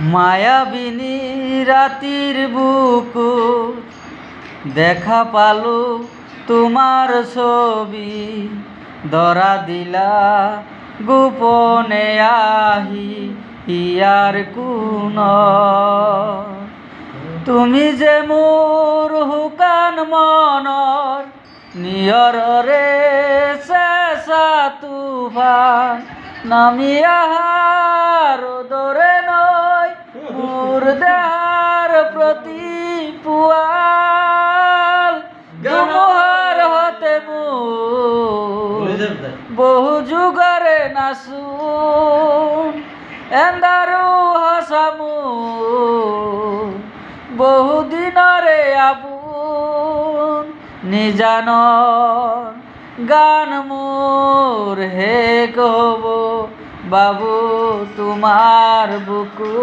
মায়াবিনী রাতির বুকু দেখা পালু তোমার ছবি ধরা দিলা গোপনে আহি ইয়ার কোন তুমি যে মোর হুকান মনর নিয়রে শেষা তুফান নামিয়াহার দরে নয় মোর দেহার প্রতি পুয়াল গুমহার হতে বহু যুগরে নাসুন এন্দারু হাসামু বহু দিনরে আবুন নিজান গান মোর হে কহব বাবু তোমার বুকু।